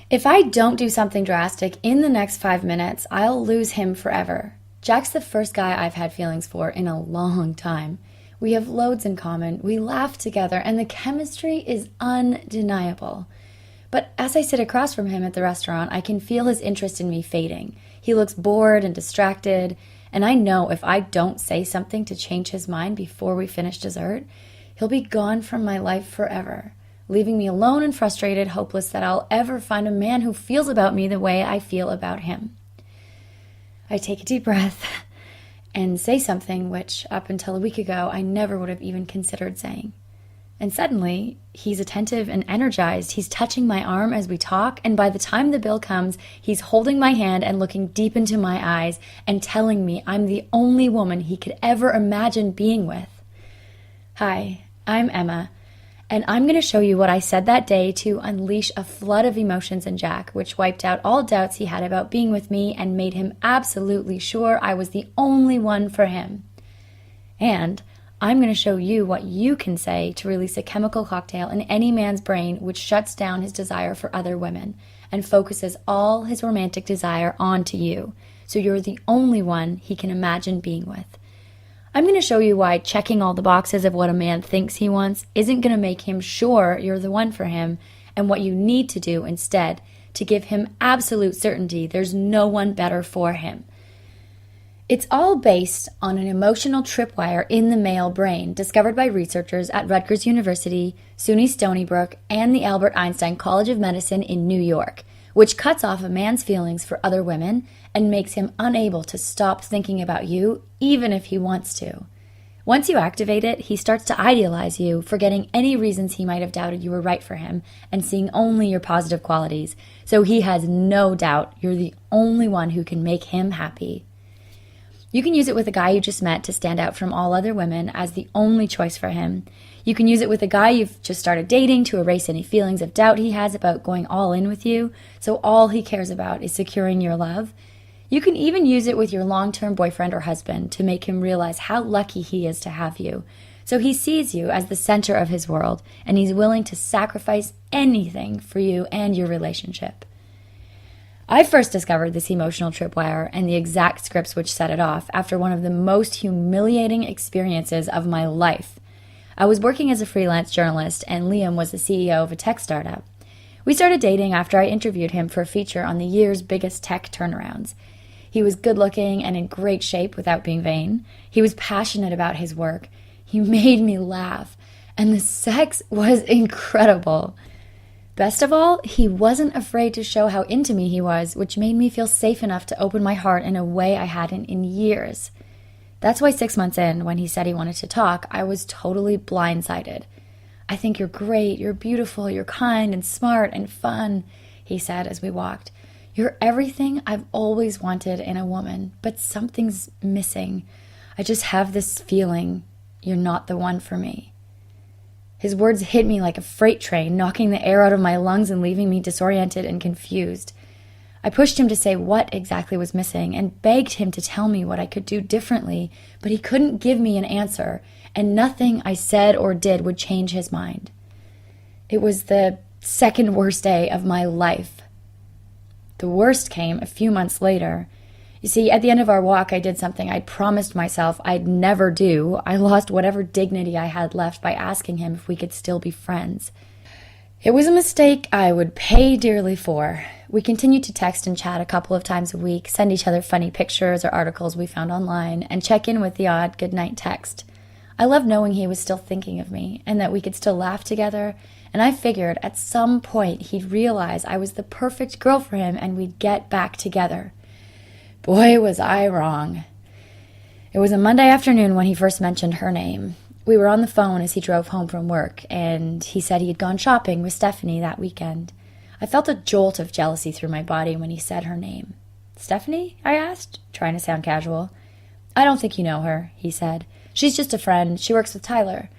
If I don't do something drastic in the next 5 minutes, I'll lose him forever. Jack's the first guy I've had feelings for in a long time. We have loads in common, we laugh together, and the chemistry is undeniable. But as I sit across from him at the restaurant, I can feel his interest in me fading. He looks bored and distracted, and I know if I don't say something to change his mind before we finish dessert, he'll be gone from my life forever, leaving me alone and frustrated, hopeless that I'll ever find a man who feels about me the way I feel about him. I take a deep breath and say something which, up until a week ago, I never would have even considered saying. And suddenly, he's attentive and energized. He's touching my arm as we talk, and by the time the bill comes, he's holding my hand and looking deep into my eyes and telling me I'm the only woman he could ever imagine being with. Hi, I'm Emma, and I'm going to show you what I said that day to unleash a flood of emotions in Jack, which wiped out all doubts he had about being with me and made him absolutely sure I was the only one for him. And I'm going to show you what you can say to release a chemical cocktail in any man's brain which shuts down his desire for other women and focuses all his romantic desire onto you, so you're the only one he can imagine being with. I'm going to show you why checking all the boxes of what a man thinks he wants isn't going to make him sure you're the one for him, and what you need to do instead to give him absolute certainty there's no one better for him. It's all based on an emotional tripwire in the male brain discovered by researchers at Rutgers University, SUNY Stony Brook, and the Albert Einstein College of Medicine in New York, which cuts off a man's feelings for other women and makes him unable to stop thinking about you, even if he wants to. Once you activate it, he starts to idealize you, forgetting any reasons he might have doubted you were right for him and seeing only your positive qualities, so he has no doubt you're the only one who can make him happy. You can use it with a guy you just met to stand out from all other women as the only choice for him. You can use it with a guy you've just started dating to erase any feelings of doubt he has about going all in with you, so all he cares about is securing your love. You can even use it with your long-term boyfriend or husband to make him realize how lucky he is to have you, so he sees you as the center of his world, and he's willing to sacrifice anything for you and your relationship. I first discovered this emotional tripwire and the exact scripts which set it off after one of the most humiliating experiences of my life. I was working as a freelance journalist, and Liam was the CEO of a tech startup. We started dating after I interviewed him for a feature on the year's biggest tech turnarounds. He was good-looking and in great shape without being vain. He was passionate about his work. He made me laugh, and the sex was incredible. Best of all, he wasn't afraid to show how into me he was, which made me feel safe enough to open my heart in a way I hadn't in years. That's why 6 months in, when he said he wanted to talk, I was totally blindsided. "I think you're great, you're beautiful, you're kind and smart and fun," he said as we walked. "You're everything I've always wanted in a woman, but something's missing. I just have this feeling you're not the one for me." His words hit me like a freight train, knocking the air out of my lungs and leaving me disoriented and confused. I pushed him to say what exactly was missing and begged him to tell me what I could do differently, but he couldn't give me an answer, and nothing I said or did would change his mind. It was the second worst day of my life. The worst came a few months later. You see, at the end of our walk, I did something I'd promised myself I'd never do. I lost whatever dignity I had left by asking him if we could still be friends. It was a mistake I would pay dearly for. We continued to text and chat a couple of times a week, send each other funny pictures or articles we found online, and check in with the odd goodnight text. I loved knowing he was still thinking of me and that we could still laugh together, and I figured at some point he'd realize I was the perfect girl for him and we'd get back together. Boy, was I wrong. It was a Monday afternoon when he first mentioned her name. We were on the phone as he drove home from work, and he said he had gone shopping with Stephanie that weekend. I felt a jolt of jealousy through my body when he said her name. "Stephanie?" I asked, trying to sound casual. "I don't think you know her," he said. "She's just a friend. She works with Tyler."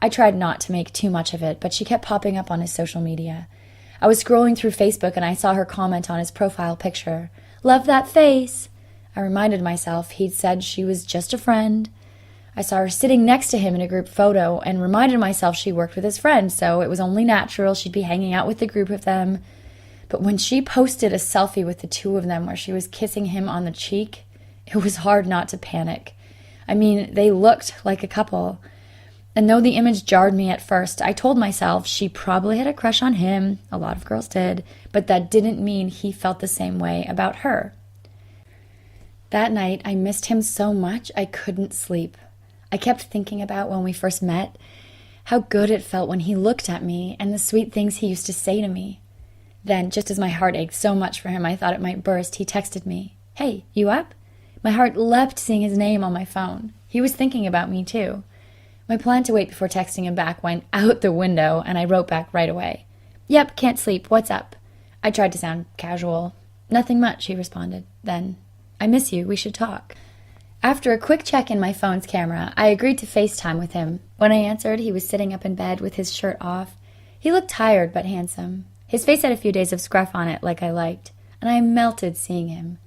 I tried not to make too much of it, but she kept popping up on his social media. I was scrolling through Facebook and I saw her comment on his profile picture. "Love that face." I reminded myself he'd said she was just a friend. I saw her sitting next to him in a group photo and reminded myself she worked with his friend, so it was only natural she'd be hanging out with the group of them. But when she posted a selfie with the two of them where she was kissing him on the cheek, it was hard not to panic. I mean, they looked like a couple. And though the image jarred me at first, I told myself she probably had a crush on him. A lot of girls did. But that didn't mean he felt the same way about her. That night, I missed him so much I couldn't sleep. I kept thinking about when we first met, how good it felt when he looked at me and the sweet things he used to say to me. Then, just as my heart ached so much for him I thought it might burst, he texted me, "Hey, you up?" My heart leapt seeing his name on my phone. He was thinking about me too. My plan to wait before texting him back went out the window, and I wrote back right away. "Yep, can't sleep. What's up?" I tried to sound casual. "Nothing much," he responded. Then, "I miss you. We should talk." After a quick check in my phone's camera, I agreed to FaceTime with him. When I answered, he was sitting up in bed with his shirt off. He looked tired but handsome. His face had a few days of scruff on it like I liked, and I melted seeing him.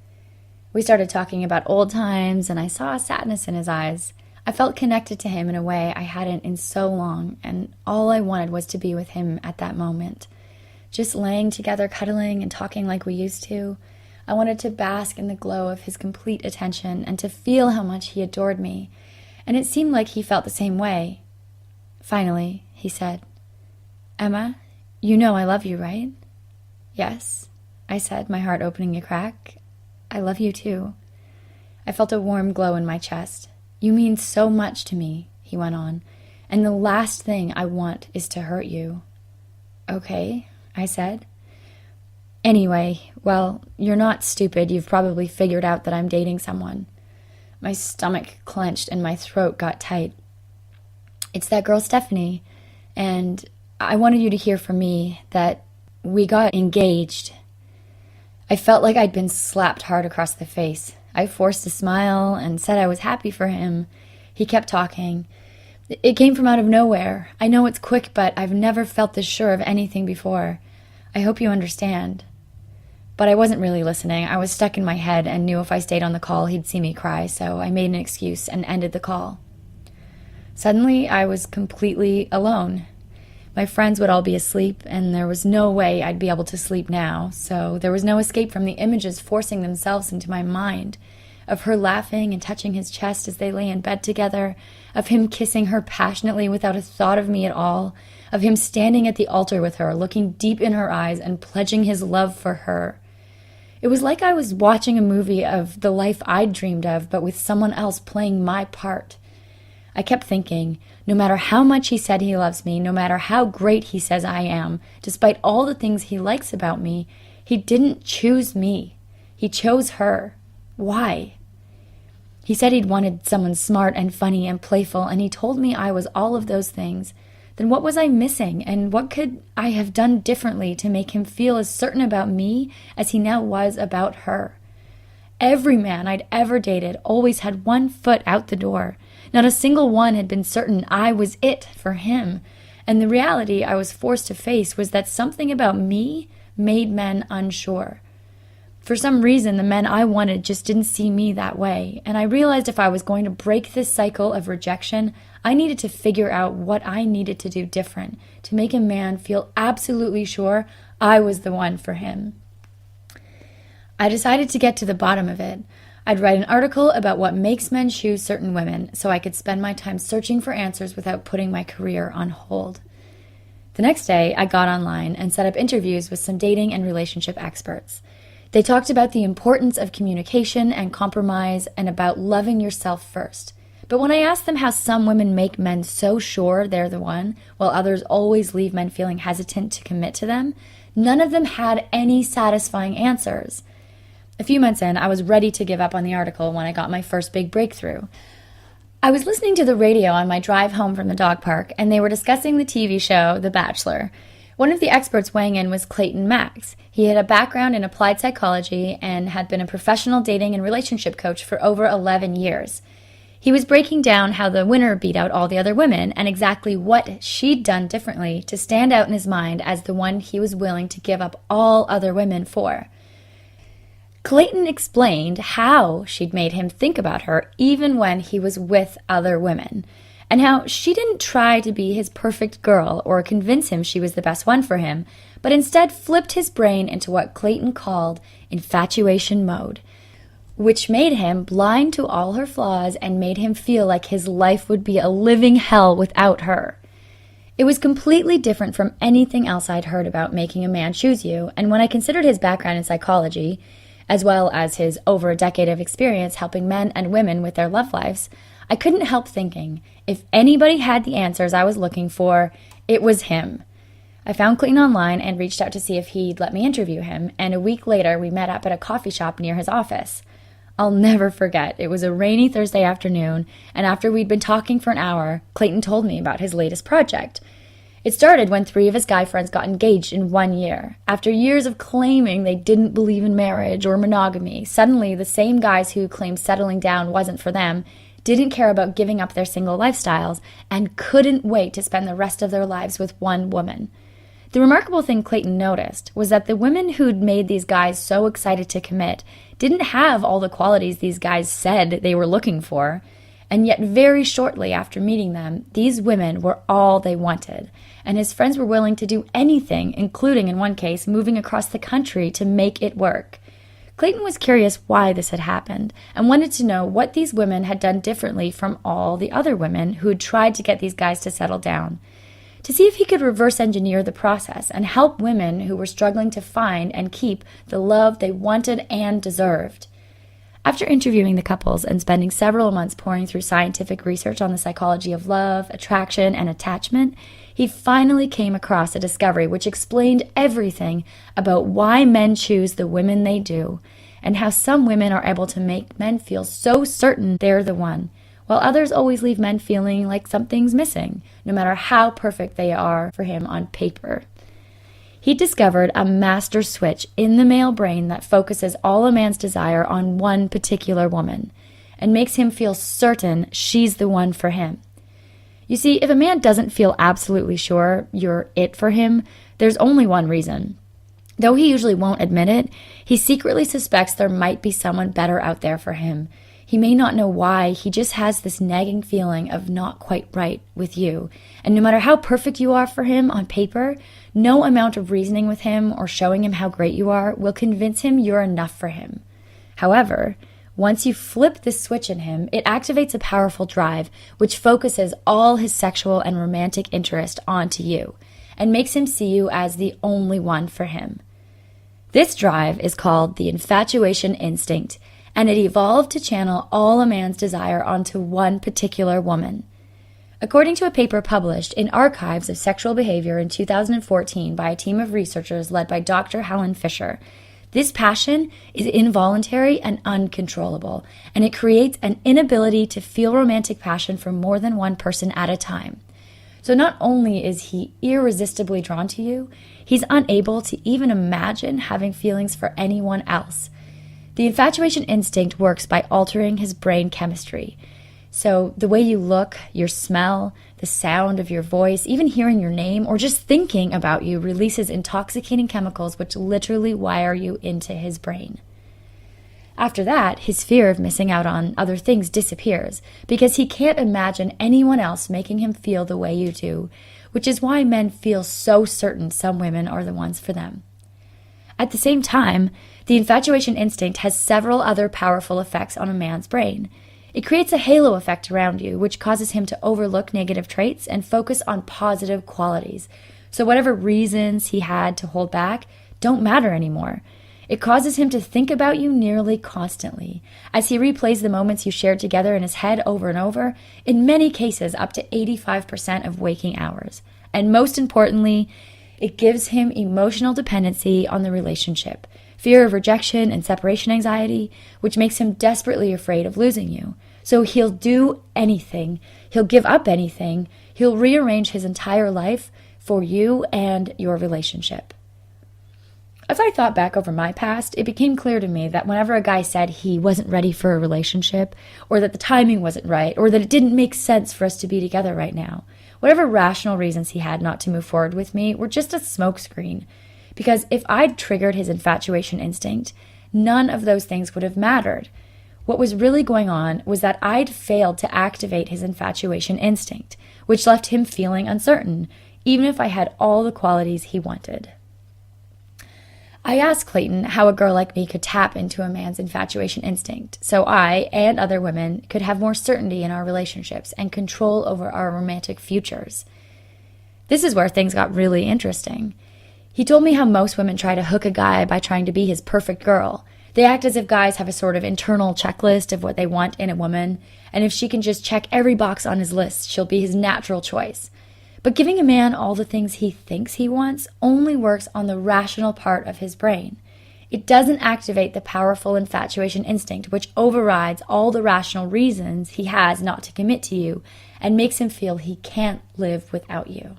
We started talking about old times, and I saw a sadness in his eyes. I felt connected to him in a way I hadn't in so long, and all I wanted was to be with him at that moment. Just laying together, cuddling, and talking like we used to. I wanted to bask in the glow of his complete attention and to feel how much he adored me, and it seemed like he felt the same way. Finally, he said, "Emma, you know I love you, right?" "Yes," I said, my heart opening a crack. "I love you too." I felt a warm glow in my chest. "You mean so much to me," he went on, "and the last thing I want is to hurt you." "Okay," I said. "Anyway, well, you're not stupid. You've probably figured out that I'm dating someone." My stomach clenched and my throat got tight. "It's that girl Stephanie, and I wanted you to hear from me that we got engaged." I felt like I'd been slapped hard across the face. I forced a smile and said I was happy for him. He kept talking. "It came from out of nowhere. I know it's quick, but I've never felt this sure of anything before. I hope you understand." But I wasn't really listening. I was stuck in my head and knew if I stayed on the call, he'd see me cry, so I made an excuse and ended the call. Suddenly, I was completely alone. My friends would all be asleep, and there was no way I'd be able to sleep now, so there was no escape from the images forcing themselves into my mind, of her laughing and touching his chest as they lay in bed together, of him kissing her passionately without a thought of me at all, of him standing at the altar with her, looking deep in her eyes and pledging his love for her. It was like I was watching a movie of the life I'd dreamed of, but with someone else playing my part. I kept thinking, no matter how much he said he loves me, no matter how great he says I am, despite all the things he likes about me, he didn't choose me. He chose her. Why? He said he'd wanted someone smart and funny and playful, and he told me I was all of those things. Then what was I missing, and what could I have done differently to make him feel as certain about me as he now was about her? Every man I'd ever dated always had one foot out the door. Not a single one had been certain I was it for him, and the reality I was forced to face was that something about me made men unsure. For some reason, the men I wanted just didn't see me that way, and I realized if I was going to break this cycle of rejection, I needed to figure out what I needed to do different to make a man feel absolutely sure I was the one for him. I decided to get to the bottom of it. I'd write an article about what makes men choose certain women so I could spend my time searching for answers without putting my career on hold. The next day, I got online and set up interviews with some dating and relationship experts. They talked about the importance of communication and compromise and about loving yourself first. But when I asked them how some women make men so sure they're the one, while others always leave men feeling hesitant to commit to them, none of them had any satisfying answers. A few months in, I was ready to give up on the article when I got my first big breakthrough. I was listening to the radio on my drive home from the dog park, and they were discussing the TV show The Bachelor. One of the experts weighing in was Clayton Max. He had a background in applied psychology and had been a professional dating and relationship coach for over 11 years. He was breaking down how the winner beat out all the other women and exactly what she'd done differently to stand out in his mind as the one he was willing to give up all other women for. Clayton explained how she'd made him think about her even when he was with other women, and how she didn't try to be his perfect girl or convince him she was the best one for him, but instead flipped his brain into what Clayton called infatuation mode, which made him blind to all her flaws and made him feel like his life would be a living hell without her. It was completely different from anything else I'd heard about making a man choose you, and when I considered his background in psychology, as well as his over a decade of experience helping men and women with their love lives, I couldn't help thinking, if anybody had the answers I was looking for, it was him. I found Clayton online and reached out to see if he'd let me interview him, and a week later we met up at a coffee shop near his office. I'll never forget, it was a rainy Thursday afternoon, and after we'd been talking for an hour, Clayton told me about his latest project. It started when 3 of his guy friends got engaged in 1 year. After years of claiming they didn't believe in marriage or monogamy, suddenly the same guys who claimed settling down wasn't for them didn't care about giving up their single lifestyles and couldn't wait to spend the rest of their lives with one woman. The remarkable thing Clayton noticed was that the women who'd made these guys so excited to commit didn't have all the qualities these guys said they were looking for, and yet very shortly after meeting them, these women were all they wanted, and his friends were willing to do anything, including, in one case, moving across the country to make it work. Clayton was curious why this had happened, and wanted to know what these women had done differently from all the other women who had tried to get these guys to settle down, to see if he could reverse engineer the process and help women who were struggling to find and keep the love they wanted and deserved. After interviewing the couples and spending several months poring through scientific research on the psychology of love, attraction, and attachment, he finally came across a discovery which explained everything about why men choose the women they do, and how some women are able to make men feel so certain they're the one, while others always leave men feeling like something's missing, no matter how perfect they are for him on paper. He discovered a master switch in the male brain that focuses all a man's desire on one particular woman, and makes him feel certain she's the one for him. You see, if a man doesn't feel absolutely sure you're it for him, there's only one reason. Though he usually won't admit it, he secretly suspects there might be someone better out there for him. He may not know why, he just has this nagging feeling of not quite right with you. And no matter how perfect you are for him on paper, no amount of reasoning with him or showing him how great you are will convince him you're enough for him. However, once you flip this switch in him, it activates a powerful drive which focuses all his sexual and romantic interest onto you and makes him see you as the only one for him. This drive is called the infatuation instinct, and it evolved to channel all a man's desire onto one particular woman. According to a paper published in Archives of Sexual Behavior in 2014 by a team of researchers led by Dr. Helen Fisher, this passion is involuntary and uncontrollable, and it creates an inability to feel romantic passion for more than one person at a time. So not only is he irresistibly drawn to you, he's unable to even imagine having feelings for anyone else. The infatuation instinct works by altering his brain chemistry. So the way you look, your smell, the sound of your voice, even hearing your name, or just thinking about you releases intoxicating chemicals which literally wire you into his brain. After that, his fear of missing out on other things disappears because he can't imagine anyone else making him feel the way you do, which is why men feel so certain some women are the ones for them. At the same time, the infatuation instinct has several other powerful effects on a man's brain. It creates a halo effect around you, which causes him to overlook negative traits and focus on positive qualities. So whatever reasons he had to hold back don't matter anymore. It causes him to think about you nearly constantly, as he replays the moments you shared together in his head over and over, in many cases up to 85% of waking hours. And most importantly, it gives him emotional dependency on the relationship, fear of rejection and separation anxiety, which makes him desperately afraid of losing you. So he'll do anything, he'll give up anything, he'll rearrange his entire life for you and your relationship. As I thought back over my past, it became clear to me that whenever a guy said he wasn't ready for a relationship, or that the timing wasn't right, or that it didn't make sense for us to be together right now, whatever rational reasons he had not to move forward with me were just a smokescreen. Because if I'd triggered his infatuation instinct, none of those things would have mattered. What was really going on was that I'd failed to activate his infatuation instinct, which left him feeling uncertain, even if I had all the qualities he wanted. I asked Clayton how a girl like me could tap into a man's infatuation instinct so I and other women could have more certainty in our relationships and control over our romantic futures. This is where things got really interesting. He told me how most women try to hook a guy by trying to be his perfect girl. They act as if guys have a sort of internal checklist of what they want in a woman, and if she can just check every box on his list, she'll be his natural choice. But giving a man all the things he thinks he wants only works on the rational part of his brain. It doesn't activate the powerful infatuation instinct, which overrides all the rational reasons he has not to commit to you and makes him feel he can't live without you.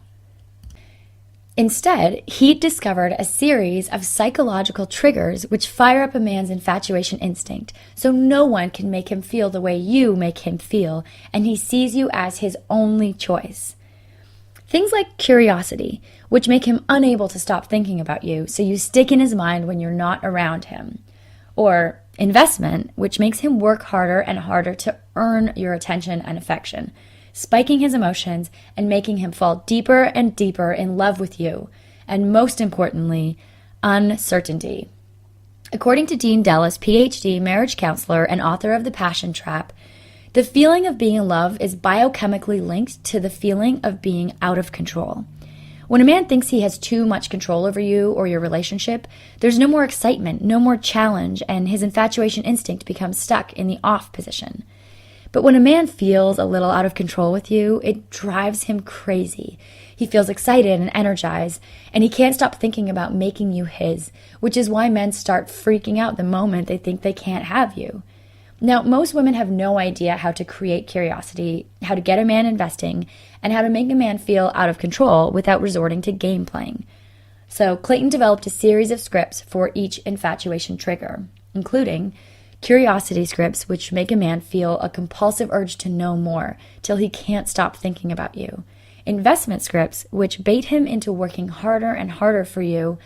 Instead, he discovered a series of psychological triggers which fire up a man's infatuation instinct so no one can make him feel the way you make him feel, and he sees you as his only choice. Things like curiosity, which make him unable to stop thinking about you, so you stick in his mind when you're not around him. Or investment, which makes him work harder and harder to earn your attention and affection, spiking his emotions and making him fall deeper and deeper in love with you. And most importantly, uncertainty. According to Dean Dellis, PhD, marriage counselor, and author of The Passion Trap, the feeling of being in love is biochemically linked to the feeling of being out of control. When a man thinks he has too much control over you or your relationship, there's no more excitement, no more challenge, and his infatuation instinct becomes stuck in the off position. But when a man feels a little out of control with you, it drives him crazy. He feels excited and energized, and he can't stop thinking about making you his, which is why men start freaking out the moment they think they can't have you. Now, most women have no idea how to create curiosity, how to get a man investing, and how to make a man feel out of control without resorting to game playing. So Clayton developed a series of scripts for each infatuation trigger, including curiosity scripts, which make a man feel a compulsive urge to know more till he can't stop thinking about you, investment scripts, which bait him into working harder and harder for you,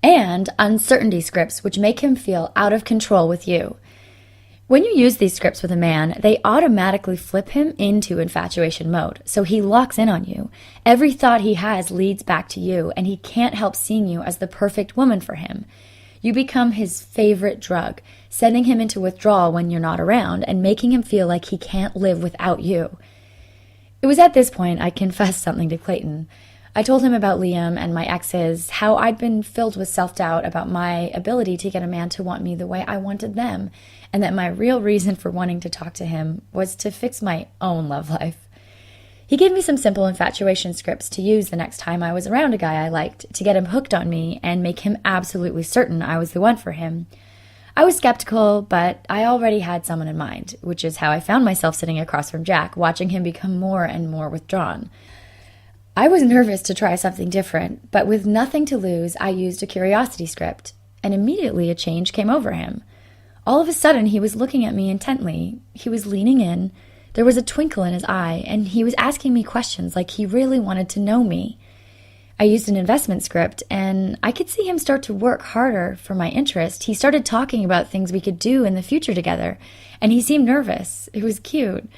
and uncertainty scripts, which make him feel out of control with you. When you use these scripts with a man, they automatically flip him into infatuation mode, so he locks in on you. Every thought he has leads back to you, and he can't help seeing you as the perfect woman for him. You become his favorite drug, sending him into withdrawal when you're not around and making him feel like he can't live without you. It was at this point I confessed something to Clayton. I told him about Liam and my exes, how I'd been filled with self-doubt about my ability to get a man to want me the way I wanted them, and that my real reason for wanting to talk to him was to fix my own love life. He gave me some simple infatuation scripts to use the next time I was around a guy I liked to get him hooked on me and make him absolutely certain I was the one for him. I was skeptical, but I already had someone in mind, which is how I found myself sitting across from Jack, watching him become more and more withdrawn. I was nervous to try something different, but with nothing to lose, I used a curiosity script, and immediately a change came over him. All of a sudden, he was looking at me intently. He was leaning in. There was a twinkle in his eye, and he was asking me questions like he really wanted to know me. I used an investment script, and I could see him start to work harder for my interest. He started talking about things we could do in the future together, and he seemed nervous. It was cute.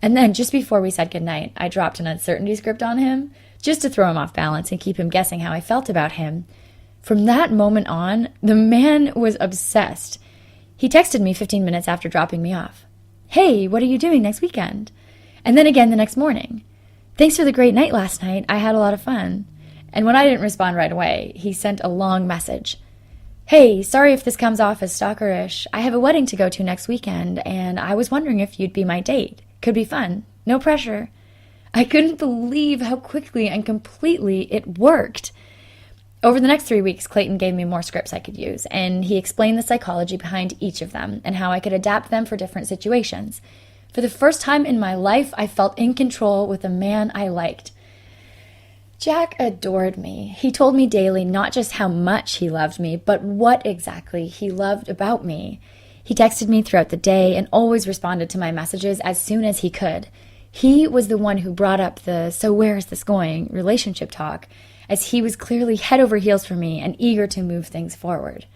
And then, just before we said goodnight, I dropped an uncertainty script on him, just to throw him off balance and keep him guessing how I felt about him. From that moment on, the man was obsessed. He texted me 15 minutes after dropping me off. "Hey, what are you doing next weekend?" And then again the next morning. "Thanks for the great night last night. I had a lot of fun." And when I didn't respond right away, he sent a long message. "Hey, sorry if this comes off as stalkerish. I have a wedding to go to next weekend, and I was wondering if you'd be my date. Could be fun. No pressure." I couldn't believe how quickly and completely it worked. Over the next 3 weeks, Clayton gave me more scripts I could use, and he explained the psychology behind each of them and how I could adapt them for different situations. For the first time in my life, I felt in control with a man I liked. Jack adored me. He told me daily not just how much he loved me, but what exactly he loved about me. He texted me throughout the day and always responded to my messages as soon as he could. He was the one who brought up the "so where is this going" relationship talk, as he was clearly head over heels for me and eager to move things forward.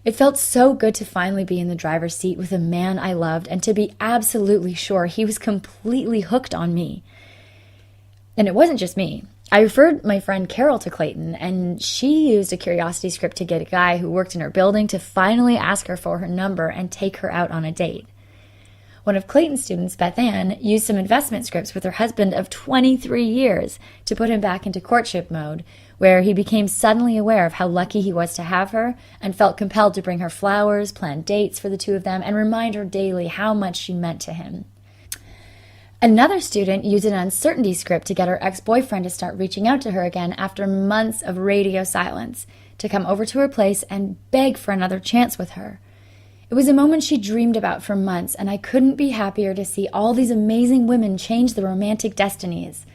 It felt so good to finally be in the driver's seat with a man I loved and to be absolutely sure he was completely hooked on me. And it wasn't just me. I referred my friend Carol to Clayton, and she used a curiosity script to get a guy who worked in her building to finally ask her for her number and take her out on a date. One of Clayton's students, Beth Ann, used some investment scripts with her husband of 23 years to put him back into courtship mode, where he became suddenly aware of how lucky he was to have her and felt compelled to bring her flowers, plan dates for the two of them, and remind her daily how much she meant to him. Another student used an uncertainty script to get her ex-boyfriend to start reaching out to her again after months of radio silence, to come over to her place and beg for another chance with her. It was a moment she dreamed about for months, and I couldn't be happier to see all these amazing women change their romantic destinies.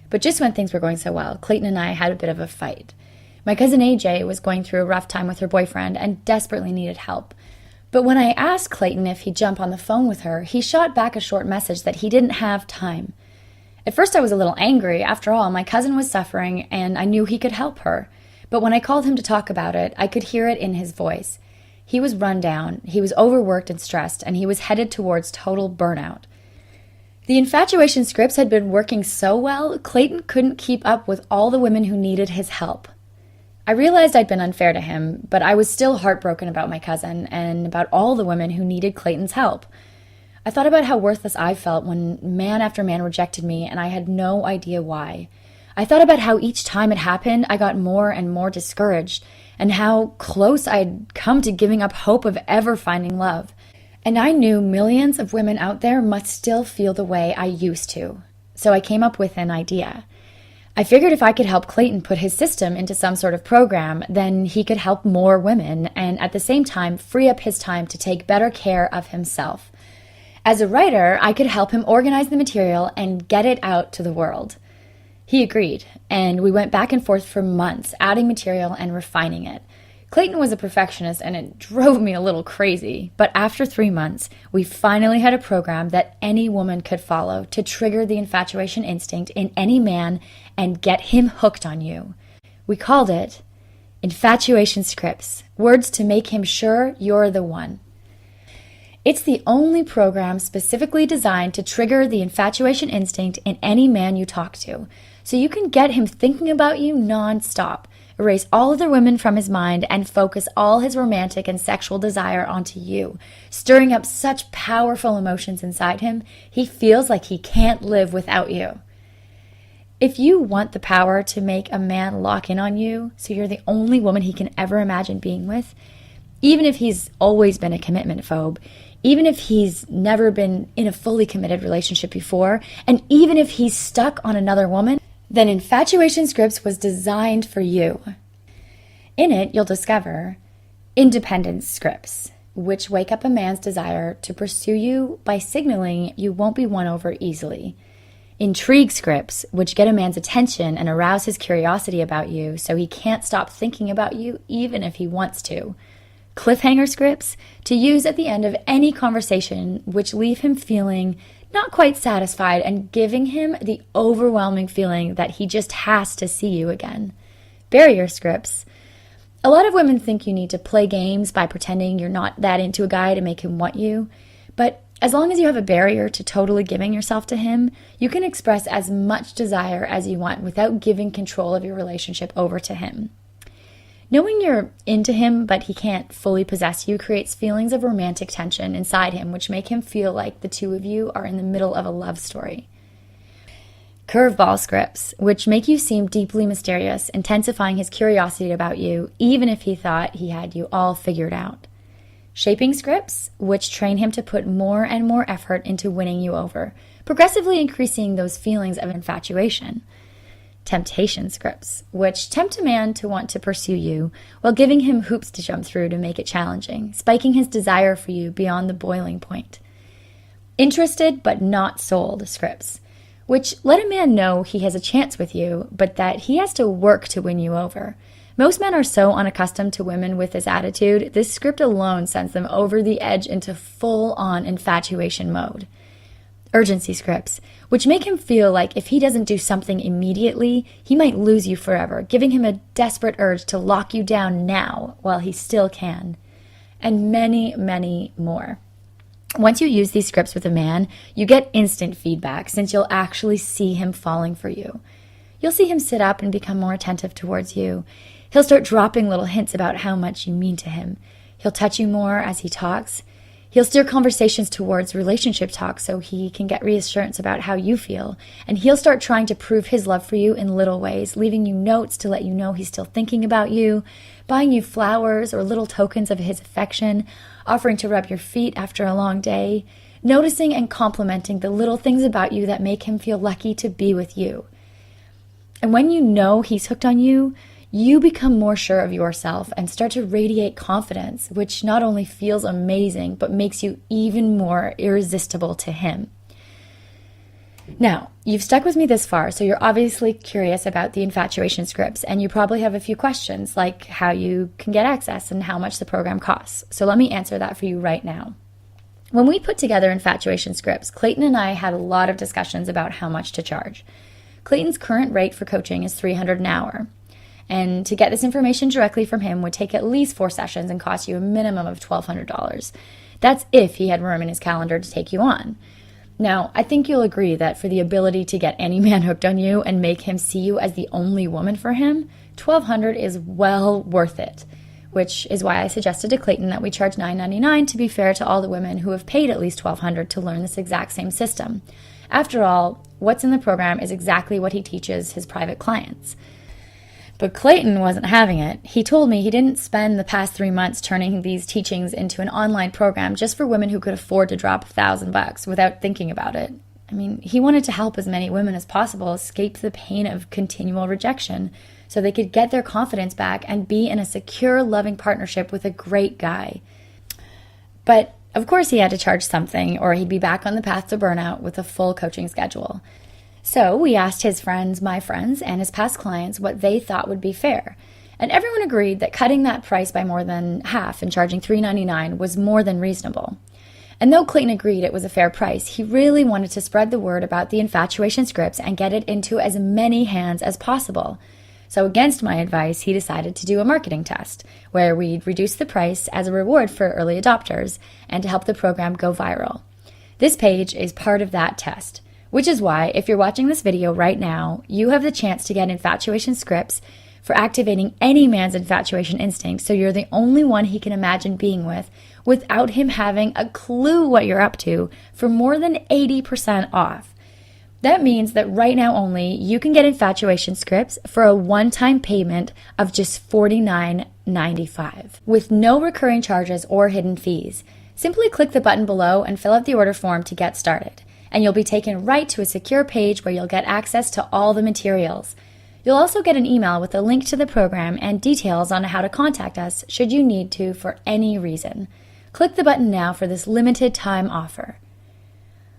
But just when things were going so well, Clayton and I had a bit of a fight. My cousin AJ was going through a rough time with her boyfriend and desperately needed help. But when I asked Clayton if he'd jump on the phone with her, he shot back a short message that he didn't have time. At first I was a little angry. After all, my cousin was suffering and I knew he could help her. But when I called him to talk about it, I could hear it in his voice. He was run down, he was overworked and stressed, and he was headed towards total burnout. The infatuation scripts had been working so well, Clayton couldn't keep up with all the women who needed his help. I realized I'd been unfair to him, but I was still heartbroken about my cousin and about all the women who needed Clayton's help. I thought about how worthless I felt when man after man rejected me and I had no idea why. I thought about how each time it happened, I got more and more discouraged, and how close I'd come to giving up hope of ever finding love. And I knew millions of women out there must still feel the way I used to. So I came up with an idea. I figured if I could help Clayton put his system into some sort of program, then he could help more women and at the same time free up his time to take better care of himself. As a writer, I could help him organize the material and get it out to the world. He agreed, and we went back and forth for months, adding material and refining it. Clayton was a perfectionist, and it drove me a little crazy. But after 3 months, we finally had a program that any woman could follow to trigger the infatuation instinct in any man and get him hooked on you. We called it Infatuation Scripts, words to make him sure you're the one. It's the only program specifically designed to trigger the infatuation instinct in any man you talk to, so you can get him thinking about you non-stop, erase all other women from his mind, and focus all his romantic and sexual desire onto you, stirring up such powerful emotions inside him, he feels like he can't live without you. If you want the power to make a man lock in on you so you're the only woman he can ever imagine being with, even if he's always been a commitment phobe, even if he's never been in a fully committed relationship before, and even if he's stuck on another woman, then Infatuation Scripts was designed for you. In it, you'll discover independence scripts, which wake up a man's desire to pursue you by signaling you won't be won over easily. Intrigue scripts, which get a man's attention and arouse his curiosity about you so he can't stop thinking about you even if he wants to. Cliffhanger scripts, to use at the end of any conversation, which leave him feeling not quite satisfied and giving him the overwhelming feeling that he just has to see you again. Barrier scripts. A lot of women think you need to play games by pretending you're not that into a guy to make him want you, but as long as you have a barrier to totally giving yourself to him, you can express as much desire as you want without giving control of your relationship over to him. Knowing you're into him but he can't fully possess you creates feelings of romantic tension inside him, which make him feel like the two of you are in the middle of a love story. Curveball scripts, which make you seem deeply mysterious, intensifying his curiosity about you, even if he thought he had you all figured out. Shaping scripts, which train him to put more and more effort into winning you over, progressively increasing those feelings of infatuation. Temptation scripts, which tempt a man to want to pursue you while giving him hoops to jump through to make it challenging, spiking his desire for you beyond the boiling point. Interested but not sold scripts, which let a man know he has a chance with you, but that he has to work to win you over. Most men are so unaccustomed to women with this attitude, this script alone sends them over the edge into full-on infatuation mode. Urgency scripts, which make him feel like if he doesn't do something immediately, he might lose you forever, giving him a desperate urge to lock you down now while he still can. And many, many more. Once you use these scripts with a man, you get instant feedback since you'll actually see him falling for you. You'll see him sit up and become more attentive towards you. He'll start dropping little hints about how much you mean to him. He'll touch you more as he talks. He'll steer conversations towards relationship talk so he can get reassurance about how you feel. And he'll start trying to prove his love for you in little ways, leaving you notes to let you know he's still thinking about you, buying you flowers or little tokens of his affection, offering to rub your feet after a long day, noticing and complimenting the little things about you that make him feel lucky to be with you. And when you know he's hooked on you, you become more sure of yourself and start to radiate confidence, which not only feels amazing, but makes you even more irresistible to him. Now, you've stuck with me this far, so you're obviously curious about the infatuation scripts, and you probably have a few questions, like how you can get access and how much the program costs. So let me answer that for you right now. When we put together infatuation scripts, Clayton and I had a lot of discussions about how much to charge. Clayton's current rate for coaching is $300 an hour. And to get this information directly from him would take at least 4 sessions and cost you a minimum of $1,200. That's if he had room in his calendar to take you on. Now, I think you'll agree that for the ability to get any man hooked on you and make him see you as the only woman for him, $1,200 is well worth it, which is why I suggested to Clayton that we charge $9.99 to be fair to all the women who have paid at least $1,200 to learn this exact same system. After all, what's in the program is exactly what he teaches his private clients. But Clayton wasn't having it. He told me he didn't spend the past 3 months turning these teachings into an online program just for women who could afford to drop $1,000 without thinking about it. I mean, he wanted to help as many women as possible escape the pain of continual rejection so they could get their confidence back and be in a secure, loving partnership with a great guy. But of course he had to charge something or he'd be back on the path to burnout with a full coaching schedule. So we asked his friends, my friends, and his past clients what they thought would be fair. And everyone agreed that cutting that price by more than half and charging $3.99 was more than reasonable. And though Clayton agreed it was a fair price, he really wanted to spread the word about the infatuation scripts and get it into as many hands as possible. So against my advice, he decided to do a marketing test where we'd reduce the price as a reward for early adopters and to help the program go viral. This page is part of that test. Which is why, if you're watching this video right now, you have the chance to get infatuation scripts for activating any man's infatuation instinct so you're the only one he can imagine being with without him having a clue what you're up to for more than 80% off. That means that right now only, you can get infatuation scripts for a one-time payment of just $49.95 with no recurring charges or hidden fees. Simply click the button below and fill out the order form to get started. And you'll be taken right to a secure page where you'll get access to all the materials. You'll also get an email with a link to the program and details on how to contact us should you need to for any reason. Click the button now for this limited time offer.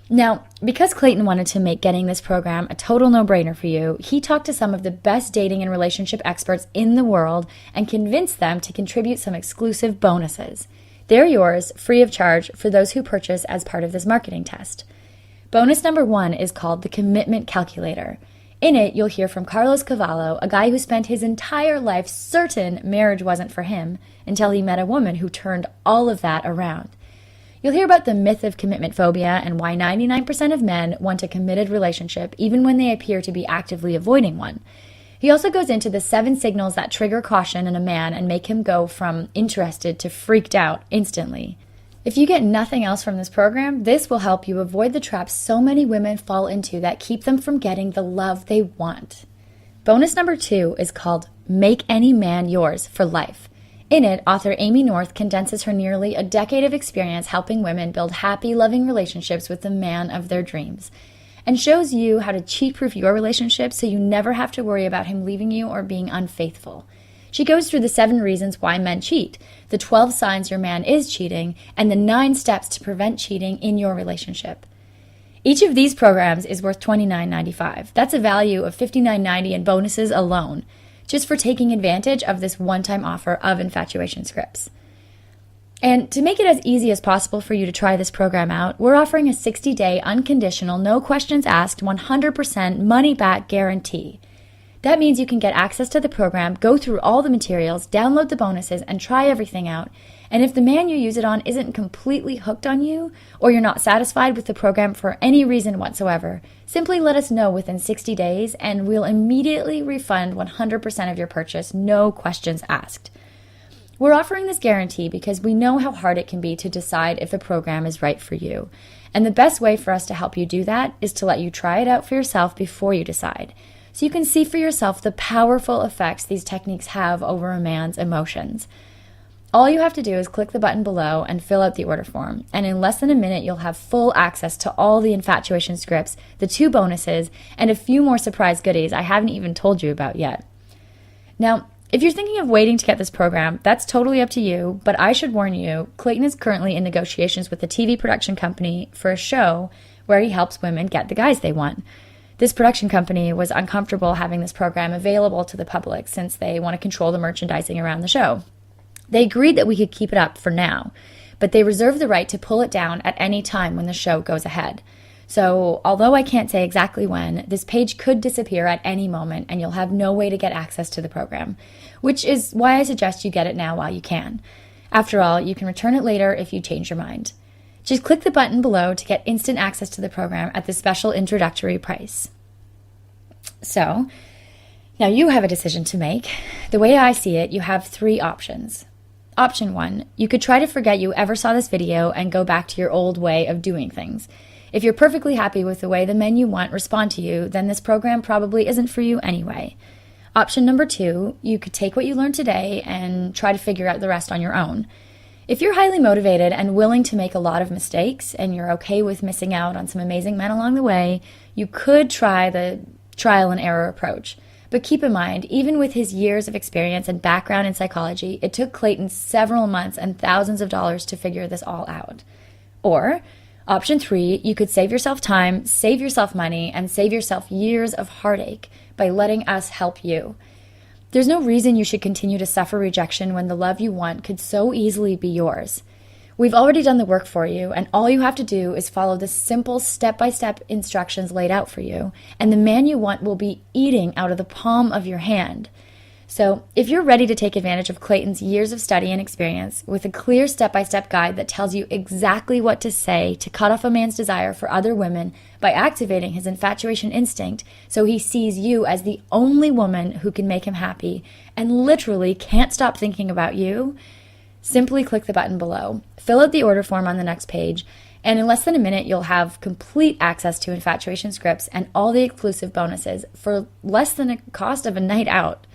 Now, because Clayton wanted to make getting this program a total no-brainer for you, he talked to some of the best dating and relationship experts in the world and convinced them to contribute some exclusive bonuses. They're yours, free of charge, for those who purchase as part of this marketing test. Bonus number 1 is called the Commitment Calculator. In it, you'll hear from Carlos Cavallo, a guy who spent his entire life certain marriage wasn't for him until he met a woman who turned all of that around. You'll hear about the myth of commitment phobia and why 99% of men want a committed relationship even when they appear to be actively avoiding one. He also goes into the 7 signals that trigger caution in a man and make him go from interested to freaked out instantly. If you get nothing else from this program, this will help you avoid the traps so many women fall into that keep them from getting the love they want. Bonus number 2 is called Make Any Man Yours for Life. In it, author Amy North condenses her nearly a decade of experience helping women build happy, loving relationships with the man of their dreams, and shows you how to cheat-proof your relationship so you never have to worry about him leaving you or being unfaithful. She goes through the 7 reasons why men cheat, the 12 signs your man is cheating, and the 9 steps to prevent cheating in your relationship. Each of these programs is worth $29.95. That's a value of $59.90 in bonuses alone, just for taking advantage of this one-time offer of infatuation scripts. And to make it as easy as possible for you to try this program out, we're offering a 60-day unconditional, no questions asked, 100% money-back guarantee. That means you can get access to the program, go through all the materials, download the bonuses, and try everything out. And if the man you use it on isn't completely hooked on you, or you're not satisfied with the program for any reason whatsoever, simply let us know within 60 days and we'll immediately refund 100% of your purchase, no questions asked. We're offering this guarantee because we know how hard it can be to decide if a program is right for you. And the best way for us to help you do that is to let you try it out for yourself before you decide, so you can see for yourself the powerful effects these techniques have over a man's emotions. All you have to do is click the button below and fill out the order form, and in less than a minute you'll have full access to all the infatuation scripts, the 2 bonuses, and a few more surprise goodies I haven't even told you about yet. Now, if you're thinking of waiting to get this program, that's totally up to you, but I should warn you, Clayton is currently in negotiations with a TV production company for a show where he helps women get the guys they want. This production company was uncomfortable having this program available to the public since they want to control the merchandising around the show. They agreed that we could keep it up for now, but they reserve the right to pull it down at any time when the show goes ahead. So, although I can't say exactly when, this page could disappear at any moment and you'll have no way to get access to the program, which is why I suggest you get it now while you can. After all, you can return it later if you change your mind. Just click the button below to get instant access to the program at the special introductory price. So, now you have a decision to make. The way I see it, you have 3 options. Option 1, you could try to forget you ever saw this video and go back to your old way of doing things. If you're perfectly happy with the way the men you want respond to you, then this program probably isn't for you anyway. Option number 2, you could take what you learned today and try to figure out the rest on your own. If you're highly motivated and willing to make a lot of mistakes, and you're okay with missing out on some amazing men along the way, you could try the trial and error approach. But keep in mind, even with his years of experience and background in psychology, it took Clayton several months and thousands of dollars to figure this all out. Or, option 3, you could save yourself time, save yourself money, and save yourself years of heartache by letting us help you. There's no reason you should continue to suffer rejection when the love you want could so easily be yours. We've already done the work for you, and all you have to do is follow the simple step-by-step instructions laid out for you, and the man you want will be eating out of the palm of your hand. So, if you're ready to take advantage of Clayton's years of study and experience with a clear step-by-step guide that tells you exactly what to say to cut off a man's desire for other women by activating his infatuation instinct so he sees you as the only woman who can make him happy and literally can't stop thinking about you, simply click the button below, fill out the order form on the next page, and in less than a minute you'll have complete access to infatuation scripts and all the exclusive bonuses for less than the cost of a night out.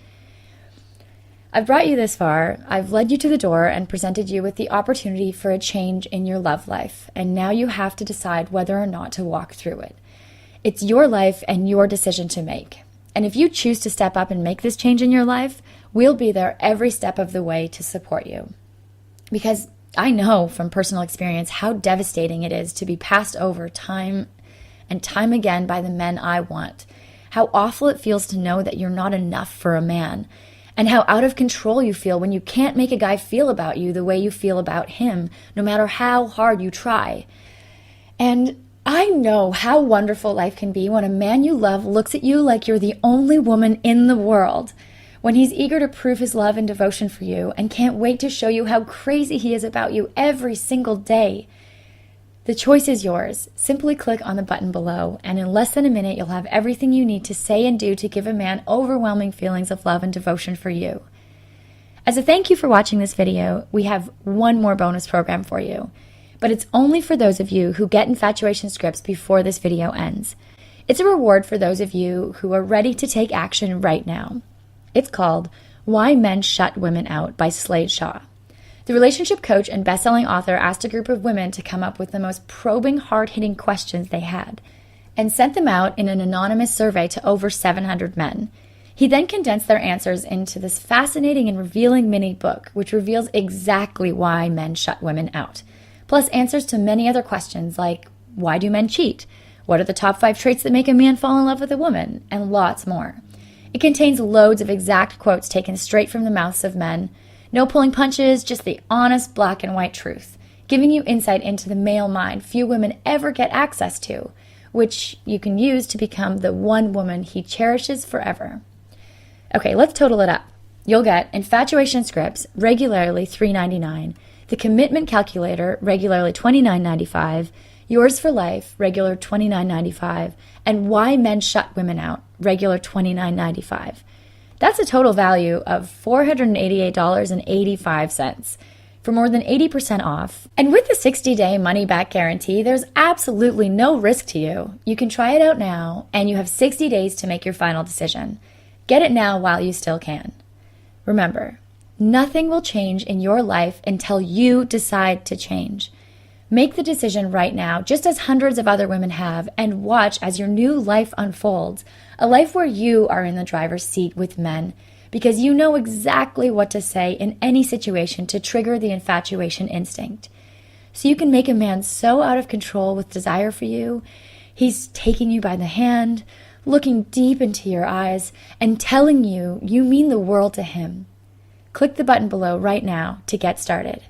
I've brought you this far, I've led you to the door and presented you with the opportunity for a change in your love life, and now you have to decide whether or not to walk through it. It's your life and your decision to make. And if you choose to step up and make this change in your life, we'll be there every step of the way to support you. Because I know from personal experience how devastating it is to be passed over time and time again by the men I want. How awful it feels to know that you're not enough for a man. And how out of control you feel when you can't make a guy feel about you the way you feel about him, no matter how hard you try. And I know how wonderful life can be when a man you love looks at you like you're the only woman in the world. When he's eager to prove his love and devotion for you and can't wait to show you how crazy he is about you every single day. The choice is yours. Simply click on the button below, and in less than a minute you'll have everything you need to say and do to give a man overwhelming feelings of love and devotion for you. As a thank you for watching this video, we have one more bonus program for you, but it's only for those of you who get infatuation scripts before this video ends. It's a reward for those of you who are ready to take action right now. It's called Why Men Shut Women Out by Slade Shaw. The relationship coach and best-selling author asked a group of women to come up with the most probing, hard-hitting questions they had, and sent them out in an anonymous survey to over 700 men. He then condensed their answers into this fascinating and revealing mini book, which reveals exactly why men shut women out, plus answers to many other questions like, why do men cheat? What are the top 5 traits that make a man fall in love with a woman? And lots more. It contains loads of exact quotes taken straight from the mouths of men. No pulling punches, just the honest black and white truth, giving you insight into the male mind few women ever get access to, which you can use to become the one woman he cherishes forever. Okay, let's total it up. You'll get infatuation scripts, regularly $3.99, the commitment calculator, regularly $29.95, yours for life, regular $29.95, and why men shut women out, regular $29.95. That's a total value of $488.85 for more than 80% off. And with the 60-day money-back guarantee, there's absolutely no risk to you. You can try it out now, and you have 60 days to make your final decision. Get it now while you still can. Remember, nothing will change in your life until you decide to change. Make the decision right now, just as hundreds of other women have, and watch as your new life unfolds, a life where you are in the driver's seat with men, because you know exactly what to say in any situation to trigger the infatuation instinct. So you can make a man so out of control with desire for you, he's taking you by the hand, looking deep into your eyes, and telling you you mean the world to him. Click the button below right now to get started.